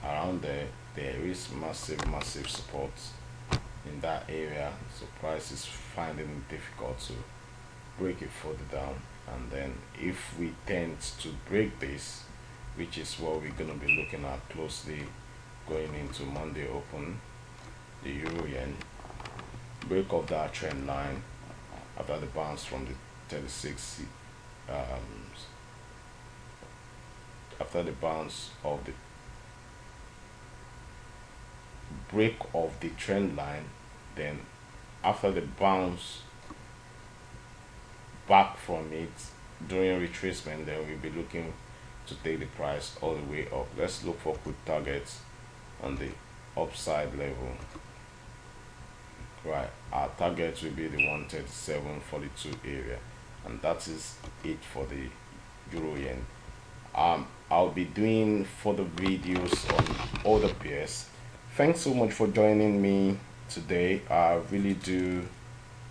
around there. There is massive support in that area, so price is finding it difficult to break it further down. And then if we tend to break this, which is what we're going to be looking at closely going into Monday open, the euro yen, break of that trend line after the bounce from the 36, after the bounce of the break of the trend line, then after the bounce back from it during retracement, then we'll be looking to take the price all the way up. Let's look for quick targets on the upside level. Right, our target will be the 137.42 area, and that is it for the euro yen. I'll be doing further videos on other pairs. Thanks so much for joining me today. I really do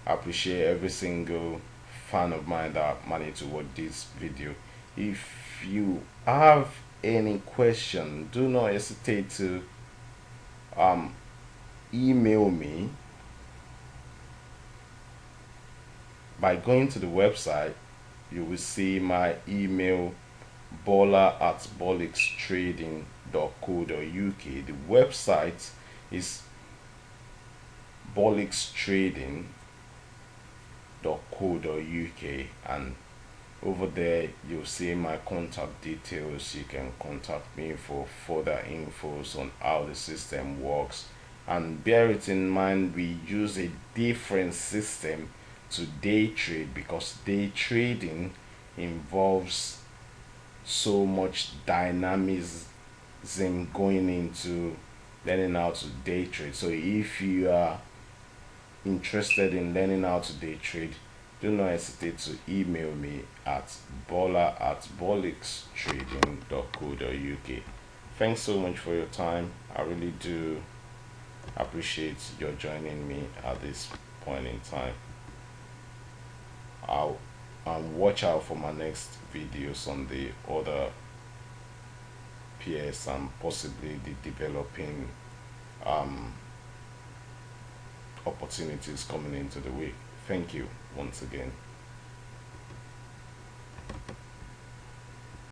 appreciate every single fan of mine that managed to watch this video. If if you have any question, do not hesitate to email me by going to the website. You will see my email, bola@bolixtrading.co.uk. The website is bolixtrading.co.uk, and over there you'll see my contact details. You can contact me for further infos on how the system works. And bear it in mind, we use a different system to day trade, because day trading involves so much dynamism going into learning how to day trade. So if you are interested in learning how to day trade, do not hesitate to email me at bola@bolixtrading.co.uk. Thanks so much for your time. I really do appreciate your joining me at this point in time. I'll watch out for my next videos on the other pairs and possibly the developing opportunities coming into the week. Thank you once again.